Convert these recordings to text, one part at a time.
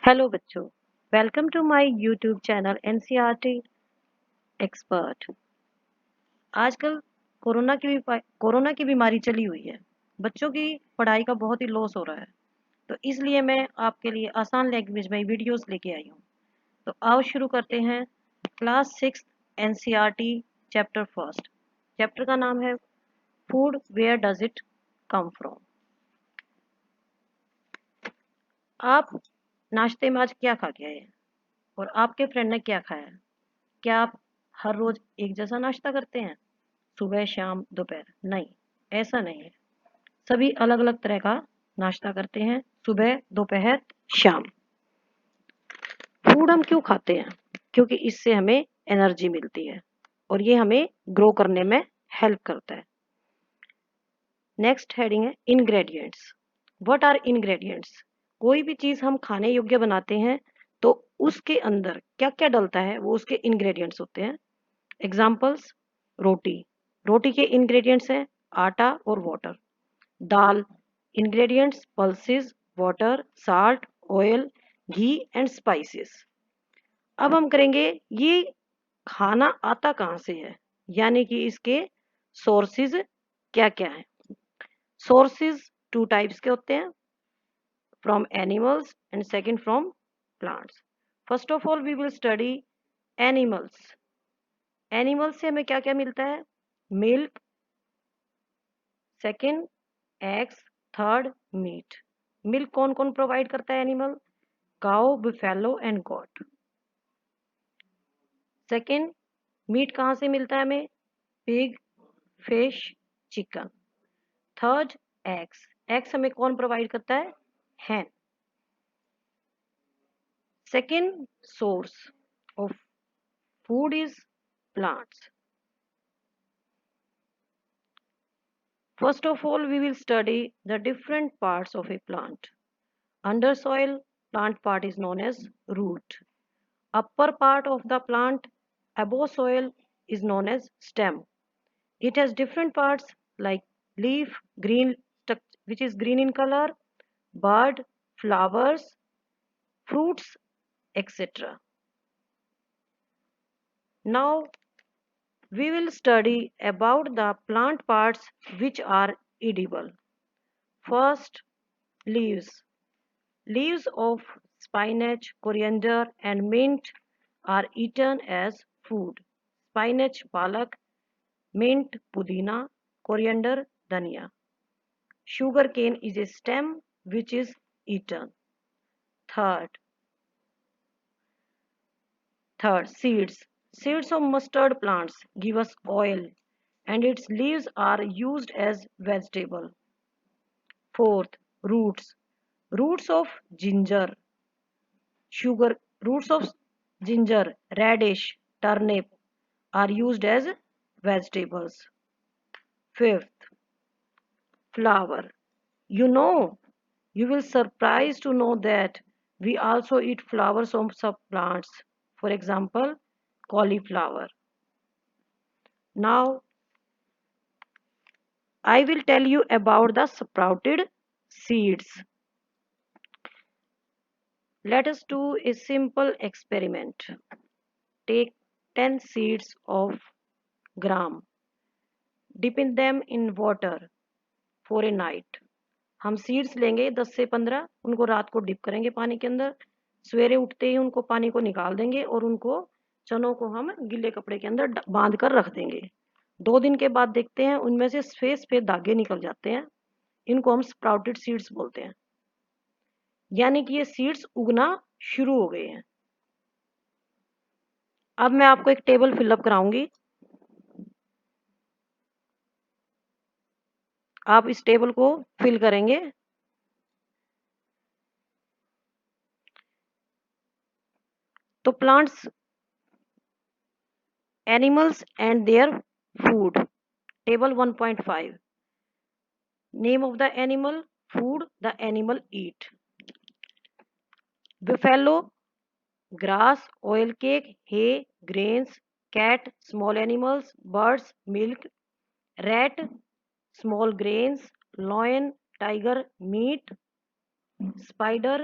Hello बच्चों, welcome to my YouTube channel NCERT expert. आजकल corona की बीमारी चली हुई है। बच्चों की पढ़ाई का बहुत ही लॉस हो रहा है, तो इसलिए मैं आपके लिए आसान लैंग्वेज में वीडियोस लेके आई हूँ। तो आओ शुरू करते हैं। Class 6 NCERT chapter first. चैप्टर का नाम है food where does it come from. आप नाश्ते में आज क्या खा के आए और आपके फ्रेंड ने क्या खाया? क्या आप हर रोज एक जैसा नाश्ता करते हैं? सुबह शाम दोपहर? नहीं, ऐसा नहीं है। सभी अलग अलग तरह का नाश्ता करते हैं, सुबह दोपहर शाम। फूड हम क्यों खाते हैं? क्योंकि इससे हमें एनर्जी मिलती है और ये हमें ग्रो करने में हेल्प करता है। नेक्स्ट हेडिंग है इंग्रेडिएंट्स। What are ingredients? कोई भी चीज हम खाने योग्य बनाते हैं तो उसके अंदर क्या क्या डलता है वो उसके इंग्रेडिएंट्स होते हैं। एग्जाम्पल्स: रोटी, रोटी के इंग्रेडिएंट्स हैं आटा और water. Dal, ingredients pulses, water, salt, oil, ghee and spices. अब हम करेंगे ये खाना आता कहाँ से है, यानी कि इसके सोर्सेज क्या क्या हैं। सोर्सेज टू टाइप्स के होते हैं, from animals and second from plants. First of all we will study animals. Animals से हमें क्या क्या मिलता है? Milk, second eggs, third meat. Milk कौन कौन प्रोवाइड करता है? Animal, cow, buffalo and goat. Second, meat कहाँ से मिलता है हमें? Pig, fish, chicken. Third, eggs. Eggs हमें कौन प्रोवाइड करता है? Hen. Second source of food is plants. First of all, we will study the different parts of a plant. Under soil, plant part is known as root. Upper part of the plant above soil is known as stem. It has different parts like leaf, which is green in color, bud, flowers, fruits, etc. Now we will study about the plant parts which are edible. First, leaves. Leaves of spinach, coriander, and mint are eaten as food. Spinach, palak; mint, pudina; coriander, dhania. Sugar cane is a stem which is eaten. Third, seeds. Seeds of mustard plants give us oil, and its leaves are used as vegetable. Fourth, roots. Roots of ginger, sugar, roots of ginger, radish, turnip are used as vegetables. Fifth, flower. You know, you will surprised to know that we also eat flowers of some plants. For example, cauliflower. Now, I will tell you about the sprouted seeds. Let us do a simple experiment. Take 10 seeds of gram. Dip in them in water for a night. हम seeds लेंगे 10 से 15, उनको रात को dip करेंगे पानी के अंदर। सवेरे उठते ही उनको पानी को निकाल देंगे और उनको चनों को हम गीले कपड़े के अंदर बांध कर रख देंगे। 2 दिन के बाद देखते हैं उनमें से सफेद सफेद धागे निकल जाते हैं। इनको हम स्प्राउटेड सीड्स बोलते हैं, यानी कि ये सीड्स उगना शुरू हो गए हैं। अब मैं आपको एक टेबल फिलअप कराऊंगी। आप इस टेबल को फिल करेंगे। तो plants, animals and their food, table 1.5. Name of the animal, food the animal eat. Buffalo, grass, oil cake, hay, grains. Cat, small animals, birds, milk. Rat, small grains. Lion, tiger, meat. Spider,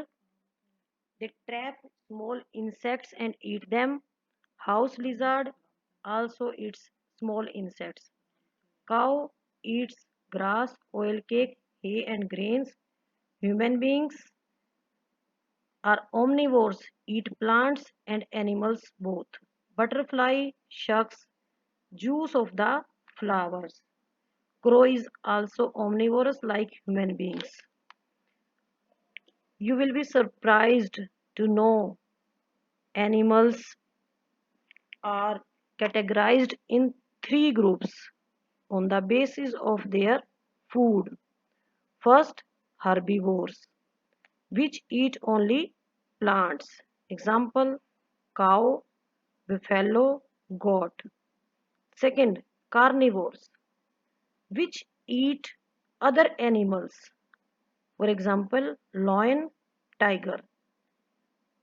They trap small insects and eat them. House lizard also eats small insects. Cow eats grass, oil cake, hay and grains. Human beings are omnivores, eat plants and animals both. Butterfly sucks juice of the flowers. Crow is also omnivorous like human beings. You will be surprised to know animals are categorized in three groups on the basis of their food. First, herbivores, which eat only plants. Example, cow, buffalo, goat. Second, carnivores, which eat other animals. For example, lion, tiger.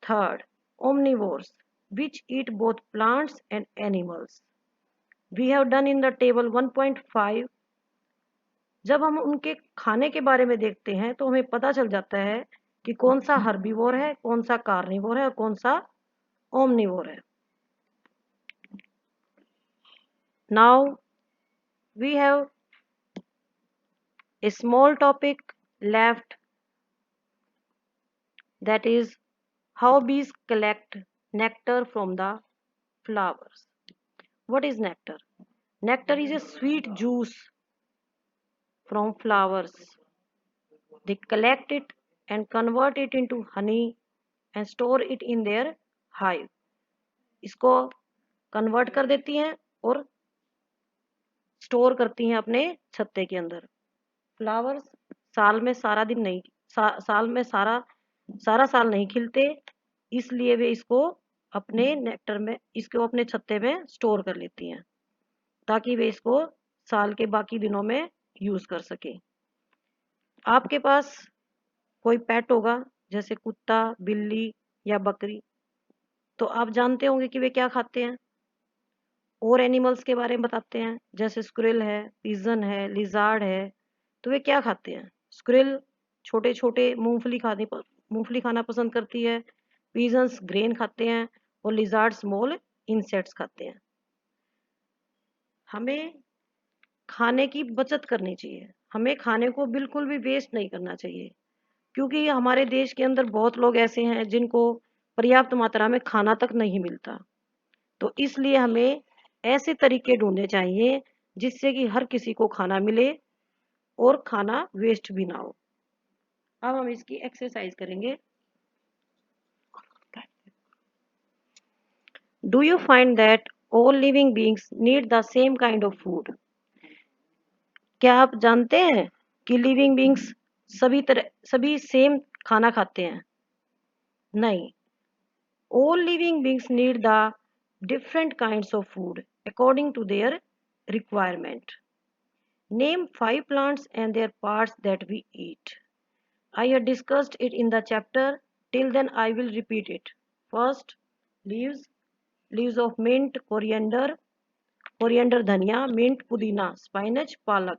Third, omnivores, which eat both plants and animals. We have done in the table 1.5. जब हम उनके खाने के बारे में देखते हैं तो हमें पता चल जाता है कि कौन सा हर्बीवोर है, कौन सा कार्निवोर है और कौन सा ओमनिवोर है. Now we have a small topic left, that is how bees collect nectar from the flowers. What is nectar? Nectar is a sweet juice from flowers. They collect it and convert it into honey and store it in their hive. इसको convert कर देती हैं और store करती हैं अपने छत्ते के अंदर. फ्लावर्स साल में सारा दिन नहीं साल में सारा साल नहीं खिलते, इसलिए वे इसको अपने नेक्टर में इसको अपने छत्ते में स्टोर कर लेती हैं ताकि वे इसको साल के बाकी दिनों में यूज कर सके. आपके पास कोई पेट होगा जैसे कुत्ता, बिल्ली या बकरी, तो आप जानते होंगे कि वे क्या खाते हैं. और एनिमल्स के बारे में बताते हैं जैसे स्क्विरल है, पिजन है, लिजार्ड है. तो वे क्या खाते हैं? स्क्विरल छोटे छोटे मूंगफली खाना पसंद करती है. पिजन्स ग्रेन खाते हैं और लिजार्ड स्मॉल इंसेक्ट्स खाते हैं. हमें खाने की बचत करनी चाहिए. हमें खाने को बिल्कुल भी वेस्ट नहीं करना चाहिए, क्योंकि हमारे देश के अंदर बहुत लोग ऐसे हैं जिनको पर्याप्त मात्रा में खाना तक नहीं मिलता. तो इसलिए हमें ऐसे तरीके ढूंढने चाहिए जिससे कि हर किसी को खाना मिले और खाना वेस्ट भी ना हो. अब हम इसकी एक्सरसाइज करेंगे. Do you find that all living beings need the same kind of food? क्या आप जानते हैं कि लिविंग बीइंग्स सभी सेम खाना खाते हैं? नहीं. All living beings need the different kinds of food according to their requirement. Name 5 plants and their parts that we eat. I have discussed it in the chapter. Till then I will repeat it. First, leaves. Leaves of mint, coriander, dhania, mint, pudina, spinach, palak.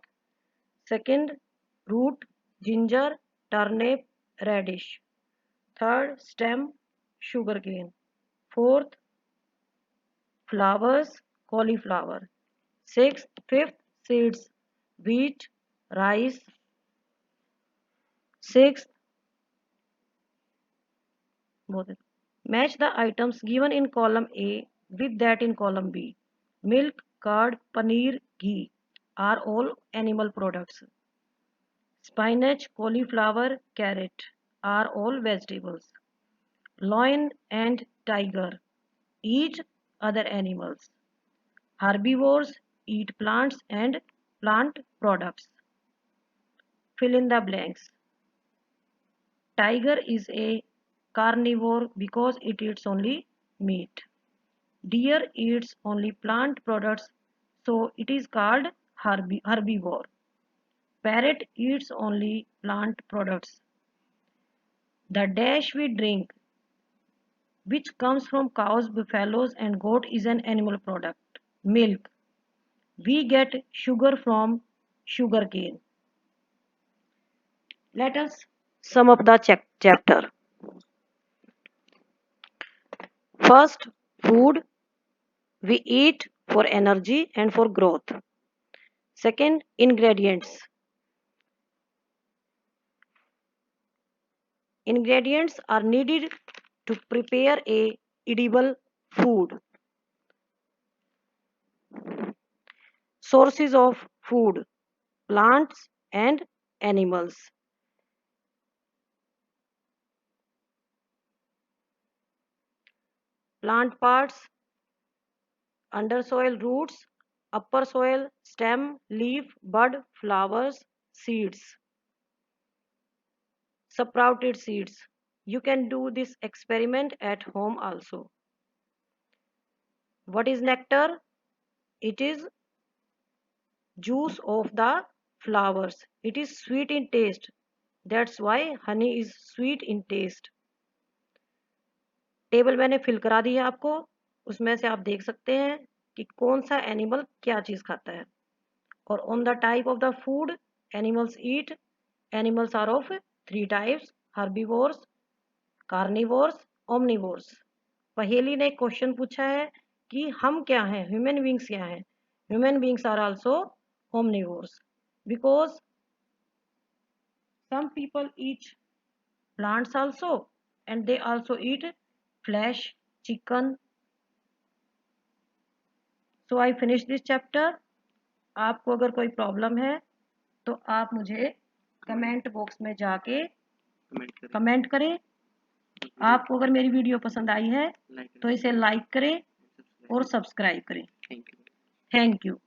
Second, root, ginger, turnip, radish. Third, stem, sugarcane. Fourth, flowers, cauliflower. Fifth, seeds, wheat, rice. Sixth, match the items given in column A with that in column B. Milk, curd, paneer, ghee are all animal products. Spinach, cauliflower, carrot are all vegetables. Lion and tiger eat other animals. Herbivores eat plants and plant products. Fill in the blanks. Tiger is a carnivore because it eats only meat. Deer eats only plant products, so it is called herbivore. Parrot eats only plant products. The dash we drink, which comes from cows, buffaloes, and goat, is an animal product. Milk. We get sugar from sugarcane. Let us sum up the chapter. First, food we eat for energy and for growth. Second, ingredients. Ingredients are needed to prepare a edible food. Sources of food: plants and animals. Plant parts: under soil roots, upper soil stem, leaf, bud, flowers, seeds. Sprouted seeds. You can do this experiment at home also. What is nectar? It is juice of the flowers. It is sweet in taste. That's why honey is sweet in taste. Table मैंने fill करा दी है आपको, उसमें से आप देख सकते हैं कि कौन सा एनिमल क्या चीज खाता है। और on the type of the food animals eat, animals are of 3 types: herbivores, carnivores, omnivores. पहेली ने एक क्वेश्चन पूछा है कि हम क्या हैं, ह्यूमन बींग्स क्या हैं। Human beings are also omnivores because some people eat plants also and they also eat flesh, chicken. So I finish this chapter. आपको अगर कोई प्रॉब्लम है तो आप मुझे कमेंट बॉक्स में जाके कमेंट करें। आपको अगर मेरी वीडियो पसंद आई है तो इसे लाइक करें और सब्सक्राइब करें। Thank you.